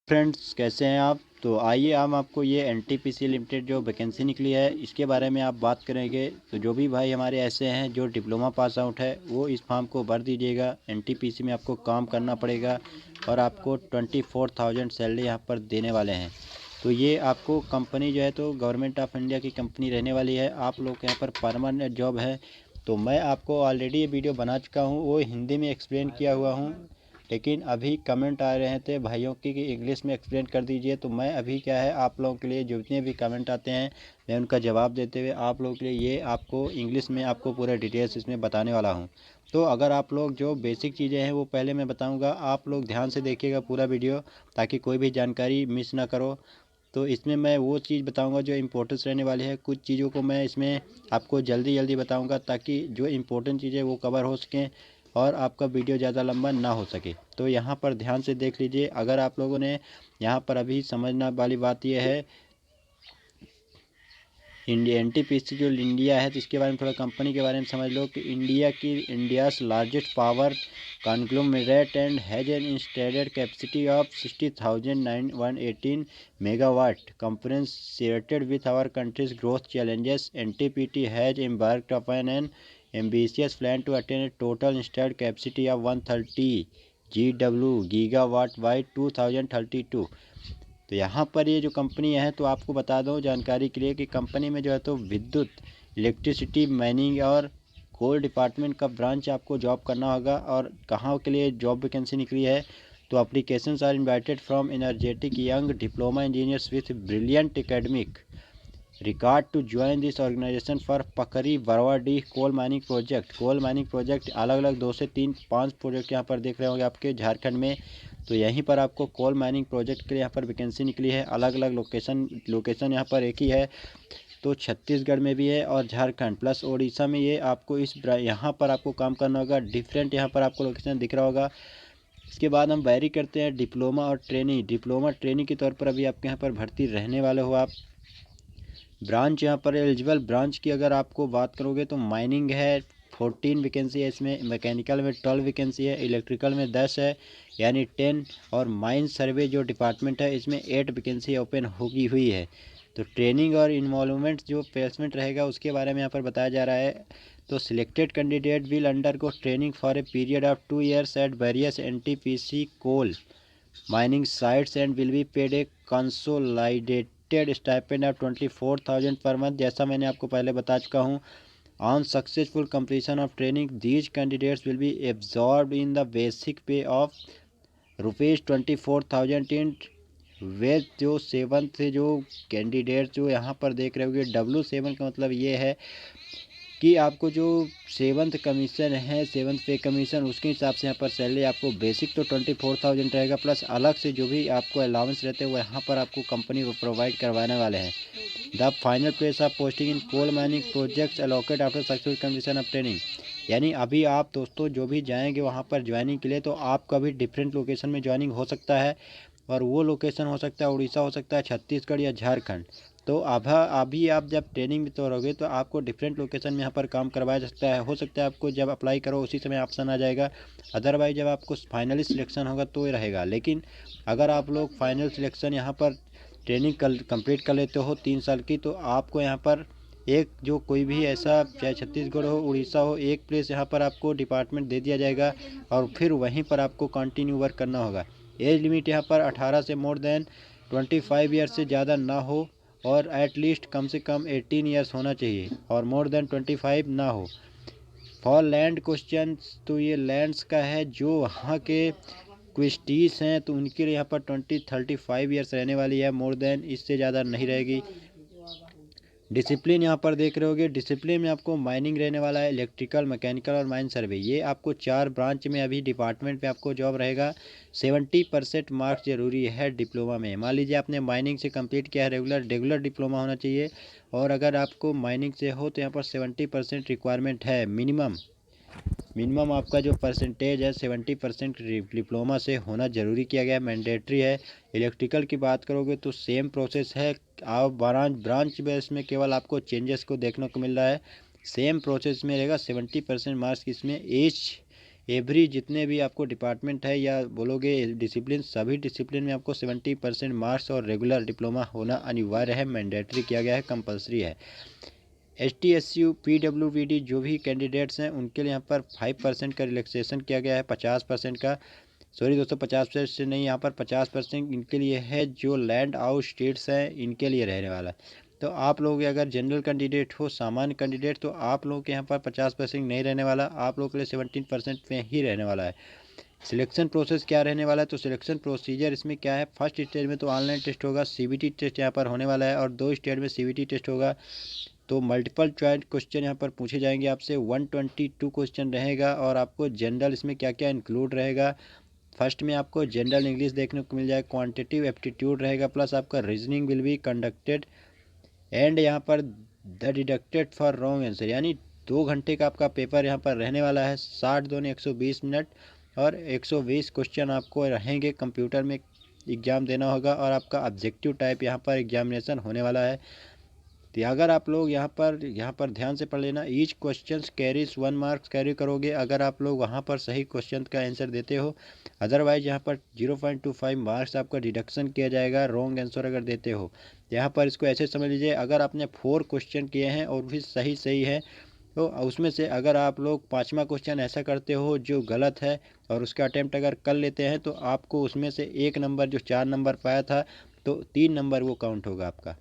Friends, कैसे हैं आप। तो आइए हम आपको ये एनटीपीसी लिमिटेड जो वैकेंसी निकली है इसके बारे में आप बात करेंगे। तो जो भी भाई हमारे ऐसे हैं जो डिप्लोमा पास आउट है वो इस फॉर्म को भर दीजिएगा। एनटीपीसी में आपको काम करना पड़ेगा और आपको 24,000 सैलरी यहाँ पर देने वाले हैं। तो ये आपको कंपनी जो है तो गवर्नमेंट ऑफ इंडिया की कंपनी रहने वाली है। आप लोग यहाँ पर परमानेंट जॉब है। तो मैं आपको ऑलरेडी ये वीडियो बना चुका हूँ, वो हिंदी में एक्सप्लेन किया हुआ हूँ, लेकिन अभी कमेंट आ रहे थे भाइयों की कि इंग्लिश में एक्सप्लेन कर दीजिए। तो मैं अभी क्या है आप लोगों के लिए जो जितने भी कमेंट आते हैं मैं उनका जवाब देते हुए आप लोगों के लिए ये आपको इंग्लिश में आपको पूरे डिटेल्स इसमें बताने वाला हूँ। तो अगर आप लोग जो बेसिक चीज़ें हैं वो पहले मैं बताऊँगा, आप लोग ध्यान से देखिएगा पूरा वीडियो ताकि कोई भी जानकारी मिस ना करो। तो इसमें मैं वो चीज़ बताऊंगा जो इम्पोर्टेंस रहने वाली है। कुछ चीज़ों को मैं इसमें आपको जल्दी जल्दी बताऊंगा ताकि जो इम्पोर्टेंट चीज़ें वो कवर हो सकें और आपका वीडियो ज़्यादा लंबा ना हो सके। तो यहाँ पर ध्यान से देख लीजिए। अगर आप लोगों ने यहाँ पर अभी समझना वाली बात यह है, इंडिया एनटीपीसी जो इंडिया है तो इसके बारे में थोड़ा कंपनी के बारे में समझ लो कि India's largest power conglomerate and has an installed capacity of 60,118 megawatt. Commensurate with our country's growth challenges, NTPC has embarked upon an ambitious plan to attain a total installed capacity of 130 gigawatt by 2032। तो यहाँ पर ये जो company है तो आपको बता दूँ जानकारी के लिए कि कंपनी में जो है तो विद्युत, इलेक्ट्रिसिटी, माइनिंग और कोल डिपार्टमेंट का ब्रांच आपको जॉब करना होगा। और कहाँ के लिए जॉब वैकेंसी निकली है तो applications are invited from energetic young diploma engineers with brilliant academic record to join this organisation for Pakri Barwadih coal mining project. Coal mining project अलग अलग 2 से 5 प्रोजेक्ट यहाँ पर देख रहे होंगे आपके झारखंड में। तो यहीं पर आपको कोल माइनिंग प्रोजेक्ट के लिए यहाँ पर वैकेंसी निकली है। अलग अलग लोकेशन यहाँ पर एक ही है। तो छत्तीसगढ़ में भी है और झारखंड प्लस उड़ीसा में ये आपको यहाँ पर आपको काम करना होगा। डिफरेंट यहाँ पर आपको लोकेशन दिख रहा होगा। इसके बाद हम वैरी करते हैं डिप्लोमा और ट्रेनिंग। डिप्लोमा ट्रेनिंग के तौर पर अभी आपके यहाँ पर भर्ती रहने वाले हो आप। ब्रांच यहाँ पर एलिजिबल ब्रांच की अगर आपको बात करोगे तो माइनिंग है 14 वैकेंसी है इसमें, मैकेनिकल में 12 वैकेंसी है, इलेक्ट्रिकल में 10 है यानी 10, और माइन सर्वे जो डिपार्टमेंट है इसमें 8 वैकेंसी ओपन होगी हुई है। तो ट्रेनिंग और इन्वॉल्वमेंट जो प्लेसमेंट रहेगा उसके बारे में यहाँ पर बताया जा रहा है। तो selected candidate will undergo training for a period of 2 years at various NTPC coal mining sites and will be paid a consolidated stipend of 24,000 per month। जैसा मैंने आपको पहले बता चुका हूँ, on successful completion of training these candidates will be absorbed in the basic pay of ₹24,000 in wage. जो 7th से जो कैंडिडेट जो यहाँ पर देख रहे होंगे W7 का मतलब ये है कि आपको जो 7th कमीशन है, 7th पे कमीशन, उसके हिसाब से यहाँ पर सैलरी आपको बेसिक तो 24,000 रहेगा, प्लस अलग से जो भी आपको अलाउंस रहते हैं वो यहाँ पर आपको कंपनी को प्रोवाइड करवाने वाले हैं। The final place of posting in coal mining projects allocate after successful completion of training. यानी अभी आप दोस्तों जो भी जाएंगे वहाँ पर ज्वाइनिंग के लिए तो आपका भी डिफरेंट लोकेशन में ज्वाइनिंग हो सकता है, और वो लोकेशन हो सकता है उड़ीसा, हो सकता है छत्तीसगढ़ या झारखंड। तो अभी आप जब ट्रेनिंग में तो रहोगे तो आपको डिफरेंट लोकेशन में यहाँ पर काम करवाया जा सकता है। हो सकता है आपको जब अप्लाई करो उसी समय ऑप्शन आ जाएगा, अदरवाइज जब आपको फाइनली सिलेक्शन होगा तो ये रहेगा। लेकिन अगर आप लोग फाइनल सिलेक्शन यहाँ पर ट्रेनिंग कंप्लीट कर लेते हो 3 साल की, तो आपको यहाँ पर एक जो कोई भी ऐसा चाहे छत्तीसगढ़ हो उड़ीसा हो, एक प्लेस यहाँ पर आपको डिपार्टमेंट दे दिया जाएगा और फिर वहीं पर आपको कंटिन्यू वर्क करना होगा। एज लिमिट यहाँ पर 18 से मोर देन 25 ईयर से ज़्यादा ना हो, और एटलीस्ट कम से कम 18 ईयर्स होना चाहिए और मोर देन 25 ना हो। फॉर लैंड क्वेश्चन, तो ये लैंड्स का है जो वहाँ के क्विस्टीज हैं तो उनके लिए यहाँ पर 35 ईयर्स रहने वाली है, मोर देन इससे ज़्यादा नहीं रहेगी। डिसिप्लिन यहाँ पर देख रहे होगे, डिसिप्लिन में आपको माइनिंग रहने वाला है, इलेक्ट्रिकल, मैकेनिकल और माइन सर्वे। ये आपको 4 ब्रांच में अभी डिपार्टमेंट में आपको जॉब रहेगा। 70% मार्क्स जरूरी है डिप्लोमा में। मान लीजिए आपने माइनिंग से कंप्लीट किया है, रेगुलर डिप्लोमा होना चाहिए, और अगर आपको माइनिंग से हो तो यहाँ पर 70% रिक्वायरमेंट है मिनिमम आपका जो परसेंटेज है 70% डिप्लोमा से होना ज़रूरी किया गया है, मैंडेटरी है। इलेक्ट्रिकल की बात करोगे तो सेम प्रोसेस है, आप ब्रांच बेस में केवल आपको चेंजेस को देखने को मिल रहा है, सेम प्रोसेस में रहेगा। 70% मार्क्स इसमें एवरी जितने भी आपको डिपार्टमेंट है या बोलोगे डिसिप्लिन, सभी डिसिप्लिन में आपको 70% मार्क्स और रेगुलर डिप्लोमा होना अनिवार्य है, मैंडेटरी किया गया है, कंपलसरी है। ST SU PWBD जो भी कैंडिडेट्स हैं उनके लिए यहाँ पर 5% का रिलैक्सेशन किया गया है, 50% का, सॉरी दोस्तों 50% से नहीं, यहाँ पर 50% इनके लिए है जो लैंड आउट स्टेट्स हैं इनके लिए रहने वाला है। तो आप लोग अगर जनरल कैंडिडेट हो, सामान्य कैंडिडेट, तो आप लोग के यहाँ पर 50% नहीं रहने वाला, आप लोग के लिए 17% में ही रहने वाला है। सिलेक्शन प्रोसेस क्या रहने वाला है, तो सिलेक्शन प्रोसीजर इसमें क्या है, फर्स्ट स्टेज में तो ऑनलाइन टेस्ट होगा, CBT टेस्ट यहाँ पर होने वाला है, और 2 स्टेज में CBT टेस्ट होगा। तो मल्टीपल चॉइस क्वेश्चन यहाँ पर पूछे जाएंगे आपसे, 122 क्वेश्चन रहेगा, और आपको जनरल इसमें क्या क्या इंक्लूड रहेगा। फर्स्ट में आपको जनरल इंग्लिश देखने को मिल जाए, क्वांटिटिव एप्टीट्यूड रहेगा, प्लस आपका reasoning will be conducted, and यहाँ पर the deducted for wrong answer, यानी 2 घंटे का आपका पेपर यहाँ पर रहने वाला है, 60 दूनी 120 मिनट, और 120 क्वेश्चन आपको रहेंगे, कंप्यूटर में एग्ज़ाम देना होगा, और आपका ऑब्जेक्टिव टाइप यहाँ पर एग्जामिनेशन होने वाला है। तो अगर आप लोग यहाँ पर ध्यान से पढ़ लेना, each question carries 1 marks carry करोगे अगर आप लोग वहाँ पर सही क्वेश्चन का आंसर देते हो, अदरवाइज यहाँ पर 0.25 मार्क्स आपका डिडक्शन किया जाएगा रॉन्ग आंसर अगर देते हो। यहाँ पर इसको ऐसे समझ लीजिए, अगर आपने 4 क्वेश्चन किए हैं और भी सही है, तो उसमें से अगर आप लोग 5वां क्वेश्चन ऐसा करते हो जो गलत है और उसका अटैम्प्ट अगर कर लेते हैं, तो आपको उसमें से 1 नंबर जो 4 नंबर पाया था, तो 3 नंबर वो काउंट होगा आपका।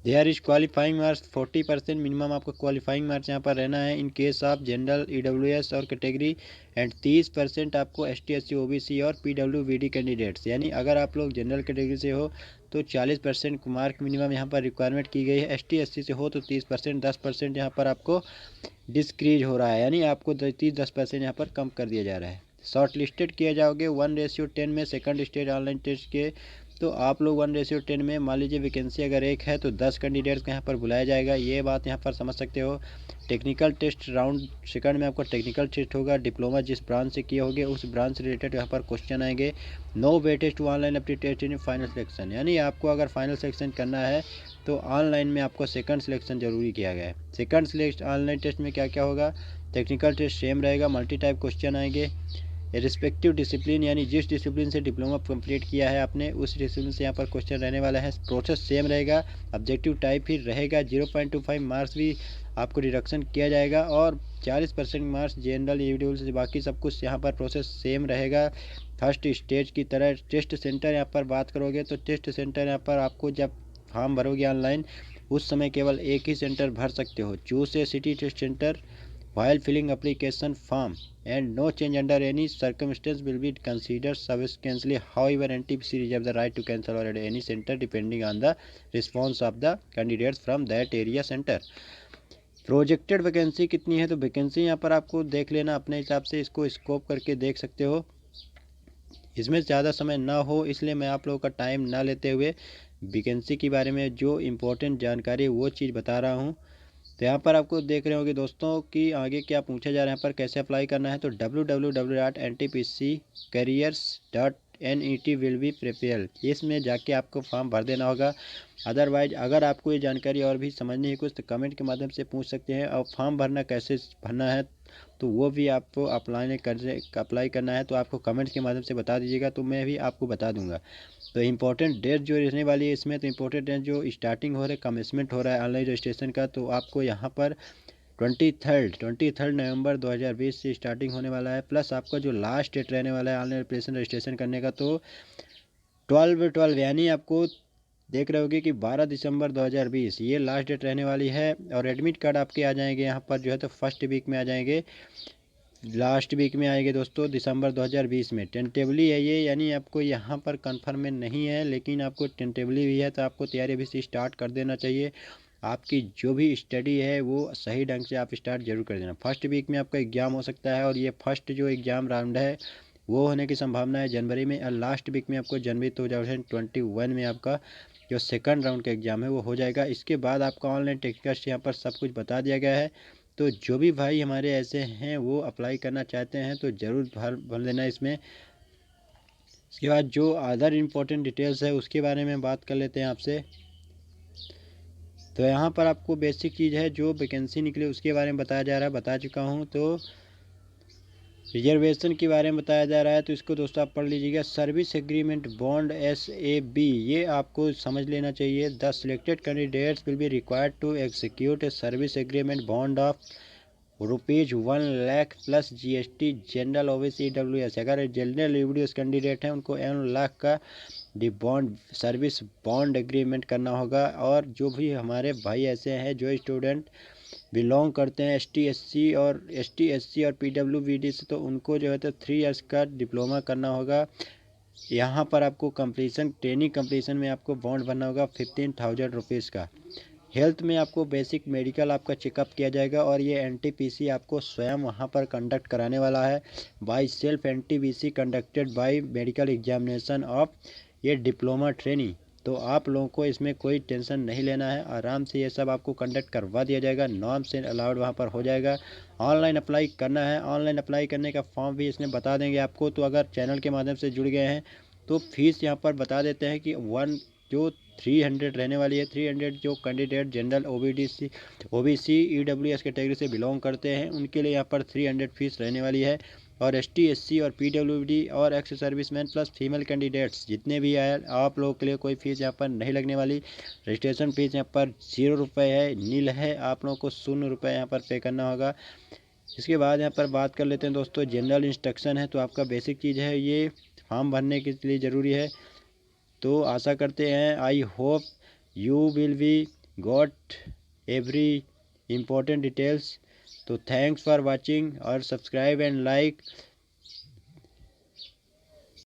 There is qualifying marks 40% minimum आपका क्वालिफाइंग मार्क्स यहाँ पर रहना है in case of general, EWS और कैटेगरी, एंड 30% आपको ST SC OBC और PWBD कैंडिडेट्स, यानी अगर आप लोग जनरल कैटेगरी से हो तो 40% मार्क मिनिमम यहाँ पर रिक्वायरमेंट की गई है, ST SC से हो तो 30%, 10% यहाँ पर आपको डिस्क्रीज हो रहा है, यानी आपको 10% यहाँ पर कम कर दिया जा रहा है। शॉर्ट लिस्टेड किए जाओगे 1:10 में सेकंड स्टेज ऑनलाइन टेस्ट के, तो आप लोग 1:10 में, मान लीजिए वैकेंसी अगर 1 है तो 10 कैंडिडेट्स को यहाँ पर बुलाया जाएगा, ये बात यहाँ पर समझ सकते हो। टेक्निकल टेस्ट राउंड सेकंड में आपको टेक्निकल टेस्ट होगा, डिप्लोमा जिस ब्रांच से किए होगे उस ब्रांच से रिलेटेड यहाँ पर क्वेश्चन आएंगे। No weightage to online aptitude in final selection, यानी आपको अगर फाइनल सिलेक्शन करना है तो ऑनलाइन में आपको सेकंड सिलेक्शन जरूरी किया गया है। सेकंड सिलेक्शन ऑनलाइन टेस्ट में क्या क्या होगा, टेक्निकल टेस्ट सेम रहेगा, मल्टी टाइप क्वेश्चन आएंगे, रिस्पेक्टिव डिसिप्लिन, यानी जिस डिसिप्लिन से डिप्लोमा कंप्लीट किया है आपने उस डिसिप्लिन से यहाँ पर क्वेश्चन रहने वाला है, प्रोसेस सेम रहेगा, ऑब्जेक्टिव टाइप ही रहेगा, 0.25 मार्क्स भी आपको डिडक्शन किया जाएगा, और 40% मार्क्स जनरल इंडिविजुअल से, बाकी सब कुछ यहाँ पर प्रोसेस सेम रहेगा फर्स्ट स्टेज की तरह। टेस्ट सेंटर यहाँ पर बात करोगे तो टेस्ट सेंटर यहाँ पर आपको जब फॉर्म भरोगे ऑनलाइन उस समय केवल एक ही सेंटर भर सकते हो, choose a city test centre while filling application form and no change under any circumstance will be considered subsequently. However, NTPC reserves the right to cancel or add any center depending on the response of the candidates from that area center. Projected vacancy कितनी है, तो vacancy यहाँ पर आपको देख लेना अपने हिसाब से, इसको स्कोप करके देख सकते हो, इसमें ज़्यादा समय ना हो इसलिए मैं आप लोगों का टाइम ना लेते हुए वैकेंसी के बारे में जो इम्पोर्टेंट जानकारी है वो चीज़ बता रहा हूँ। तो यहाँ पर आपको देख रहे होंगे दोस्तों कि आगे क्या पूछा जा रहा है, यहाँ पर कैसे अप्लाई करना है, तो www.ntpccareers.net विल बी प्रिपेयर, इसमें जाके आपको फॉर्म भर देना होगा। अदरवाइज अगर आपको ये जानकारी और भी समझनी है कुछ तो कमेंट के माध्यम से पूछ सकते हैं, और फॉर्म भरना कैसे भरना है तो वो भी आपको अप्लाई करना है तो आपको कमेंट के माध्यम से बता दीजिएगा, तो मैं भी आपको बता दूंगा। तो इम्पोर्टेंट डेट जो रहने वाली है इसमें, तो इम्पोर्टेंट डेट जो स्टार्टिंग हो रहा है, कमेंसमेंट हो रहा है ऑनलाइन रजिस्ट्रेशन का, तो आपको यहाँ पर 23 नवंबर 2020 से स्टार्टिंग होने वाला है, प्लस आपका जो लास्ट डेट रहने वाला है ऑनलाइन एप्लीकेशन रजिस्ट्रेशन करने का, तो 12/12 यानी आपको देख रहे होगे कि 12 दिसंबर 2020 ये लास्ट डेट रहने वाली है, और एडमिट कार्ड आपके आ जाएंगे यहाँ पर जो है तो फर्स्ट वीक में आ जाएंगे, लास्ट वीक में आएंगे दोस्तों दिसंबर 2020 में। टेंटेबली है ये, यानी आपको यहाँ पर कन्फर्म में नहीं है लेकिन आपको टेंटेबली भी है, तो आपको तैयारी अभी से स्टार्ट कर देना चाहिए। आपकी जो भी स्टडी है वो सही ढंग से आप स्टार्ट जरूर कर देना। फर्स्ट वीक में आपका एग्ज़ाम हो सकता है, और ये फर्स्ट जो एग्ज़ाम राउंड है वो होने की संभावना है जनवरी में, और लास्ट वीक में आपको जनवरी 2021 में आपका जो सेकंड राउंड का एग्ज़ाम है वो हो जाएगा। इसके बाद आपका ऑनलाइन टेस्ट यहाँ पर सब कुछ बता दिया गया है, तो जो भी भाई हमारे ऐसे हैं वो अप्लाई करना चाहते हैं तो ज़रूर भर लेना इसमें। इसके बाद जो अदर इम्पोर्टेंट डिटेल्स है उसके बारे में बात कर लेते हैं आपसे। तो यहाँ पर आपको बेसिक चीज़ है जो वैकेंसी निकली उसके बारे में बताया जा रहा है, बता चुका हूँ। तो रिजर्वेशन के बारे में बताया जा रहा है, तो इसको दोस्तों आप पढ़ लीजिएगा। सर्विस एग्रीमेंट बॉन्ड SAB, ये आपको समझ लेना चाहिए। The selected candidates will be required to execute a service agreement bond of ₹1 lakh plus GST general OBC EWS। अगर जनरल EWS कैंडिडेट हैं उनको 1 लाख का बॉन्ड सर्विस बॉन्ड एग्रीमेंट करना होगा। और जो भी हमारे भाई ऐसे हैं जो स्टूडेंट बिलोंग करते हैं ST SC और PWBD से, तो उनको जो है तो 3 इयर्स का डिप्लोमा करना होगा। यहाँ पर आपको कंप्लीसन ट्रेनिंग कंप्लीसन में आपको बॉन्ड भरना होगा 15,000 रुपीज़ का। हेल्थ में आपको बेसिक मेडिकल आपका चेकअप किया जाएगा और ये NTPC आपको स्वयं वहाँ पर कंडक्ट कराने वाला है। By self NTPC conducted by medical examination of ये डिप्लोमा ट्रेनिंग। तो आप लोगों को इसमें कोई टेंशन नहीं लेना है, आराम से ये सब आपको कंडक्ट करवा दिया जाएगा, नॉर्म से अलाउड वहाँ पर हो जाएगा। ऑनलाइन अप्लाई करना है, ऑनलाइन अप्लाई करने का फॉर्म भी इसमें बता देंगे आपको। तो अगर चैनल के माध्यम से जुड़ गए हैं तो फीस यहाँ पर बता देते हैं कि 300 रहने वाली है। 300 जो candidate general OBC EWS category से बिलोंग करते हैं उनके लिए यहाँ पर 300 फीस रहने वाली है। और ST SC और PWD और ex serviceman plus female candidates जितने भी आए, आप लोगों के लिए कोई फ़ीस यहाँ पर नहीं लगने वाली। रजिस्ट्रेशन फ़ीस यहाँ पर 0 रुपये है, नील है। आप लोगों को 0 रुपये यहाँ पर पे करना होगा। इसके बाद यहाँ पर बात कर लेते हैं दोस्तों, जनरल इंस्ट्रक्शन है। तो आपका बेसिक चीज़ है, ये फॉर्म भरने के लिए ज़रूरी है। तो आशा करते हैं, I hope you will be got every important details. तो थैंक्स फॉर वाचिंग और सब्सक्राइब एंड लाइक।